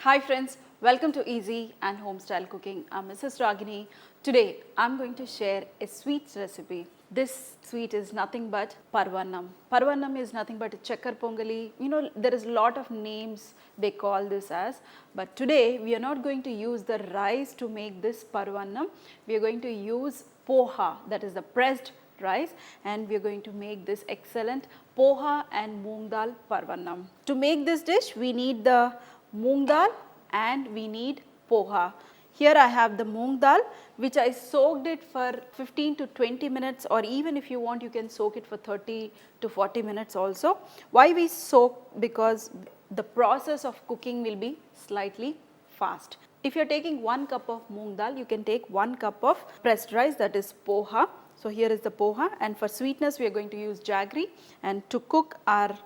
Hi friends, welcome to Easy and Homestyle Cooking. I'm Mrs. Ragini. Today I'm going to share a sweet recipe. This sweet is nothing but Paramannam. Paramannam is nothing but a chekkar pongali. You know, there is a lot of names they call this as, but today we are not going to use the rice to make this Paramannam. We are going to use poha, that is the pressed rice, and we are going to make this excellent poha and moong dal Paramannam. To make this dish we need the moong dal and we need poha. Here I have the moong dal which I soaked it for 15 to 20 minutes, or even if you want you can soak it for 30 to 40 minutes also. Why we soak? Because the process of cooking will be slightly fast. If you are taking 1 cup of moong dal, you can take 1 cup of pressed rice, that is poha. So here is the poha, and for sweetness we are going to use jaggery, and to cook our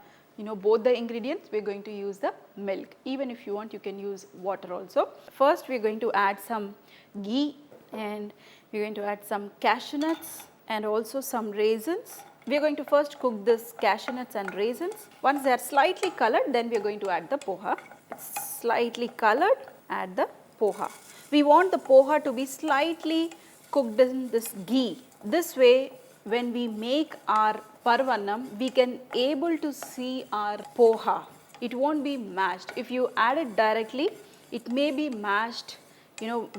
both the ingredients we are going to use the milk. Even if you want you can use water also. First we are going to add some ghee, and we are going to add some cashew nuts and also some raisins. We are going to first cook this cashew nuts and raisins. Once they are slightly colored, then we are going to add the poha. It's slightly colored, add the poha. We want the poha to be slightly cooked in this ghee. This way when we make our Paramannam, we can able to see our poha. It won't be mashed. If you add it directly, it may be mashed,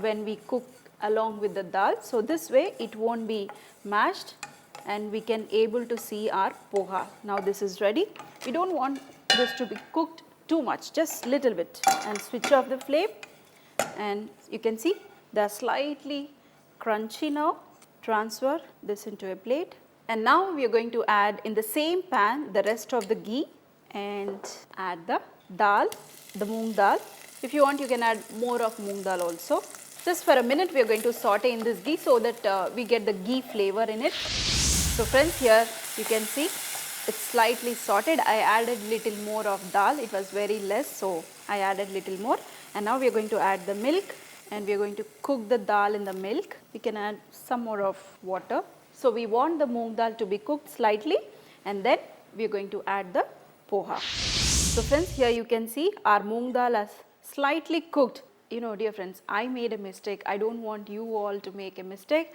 when we cook along with the dal. So this way it won't be mashed and we can able to see our poha. Now this is ready. We don't want this to be cooked too much, just little bit, and switch off the flame, and you can see they are slightly crunchy now. Transfer this into a plate, and now we are going to add in the same pan the rest of the ghee and add the dal, the moong dal. If you want you can add more of moong dal also. Just for a minute we are going to saute in this ghee so that we get the ghee flavor in it. So friends, here you can see it's slightly sauteed. I added little more of dal, it was very less, so I added little more, and now we are going to add the milk, and we are going to cook the dal in the milk. We can add some more of water. So we want the moong dal to be cooked slightly, and then we are going to add the poha. So friends, here you can see our moong dal is slightly cooked. Dear friends, I made a mistake. I don't want you all to make a mistake.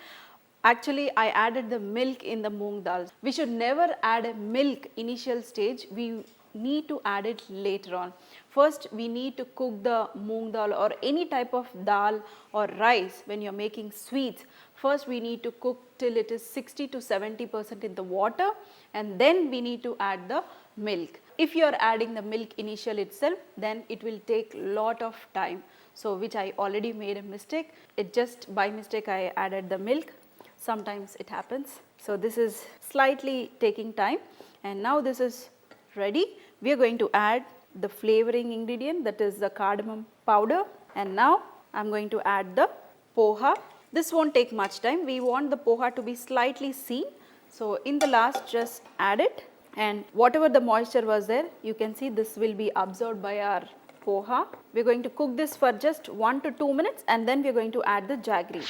Actually, I added the milk in the moong dal. We should never add a milk initial stage. We need to add it later on. First we need to cook the moong dal or any type of dal or rice. When you are making sweets, first we need to cook till it is 60 to 70% in the water, and then we need to add the milk. If you are adding the milk initial itself, then it will take lot of time. So which I already made a mistake. It just by mistake I added the milk. Sometimes it happens. So this is slightly taking time, and now this is ready. We are going to add the flavoring ingredient, that is the cardamom powder, and now I am going to add the poha. This won't take much time. We want the poha to be slightly seen. So in the last just add it, and whatever the moisture was there, you can see this will be absorbed by our poha. We are going to cook this for just 1 to 2 minutes, and then we are going to add the jaggery.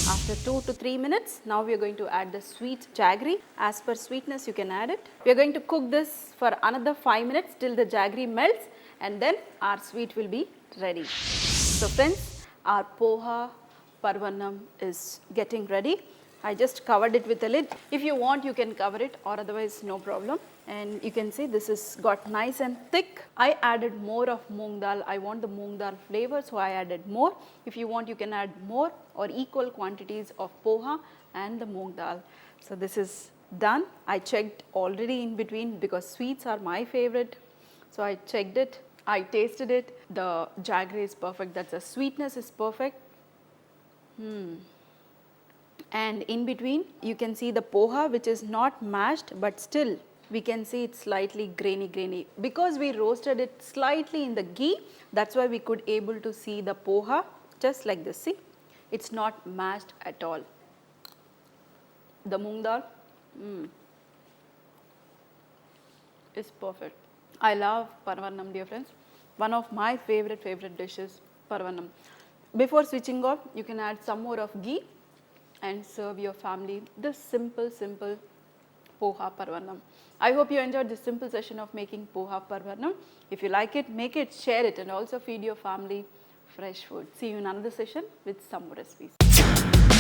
After 2 to 3 minutes, now we are going to add the sweet jaggery. As per sweetness you can add it. We are going to cook this for another 5 minutes till the jaggery melts, and then our sweet will be ready. So friends, our poha Paramannam is getting ready. I just covered it with a lid. If you want you can cover it, or otherwise no problem. And you can see this is got nice and thick. I added more of moong dal. I want the moong dal flavor, so I added more. If you want you can add more or equal quantities of poha and the moong dal. So this is done. I checked already in between because sweets are my favorite. So I checked it, I tasted it. The jaggery is perfect, that's the sweetness is perfect. And in between you can see the poha, which is not mashed, but still we can see it's slightly grainy. Because we roasted it slightly in the ghee, that's why we could able to see the poha just like this. See, it's not mashed at all. The moong dal is perfect. I love Paramannam, dear friends. One of my favorite dishes, Paramannam. Before switching off, you can add some more of ghee and serve your family this simple Poha Paramannam. I hope you enjoyed this simple session of making Poha Paramannam. If you like it, make it, share it, and also feed your family fresh food. See you in another session with some more recipes.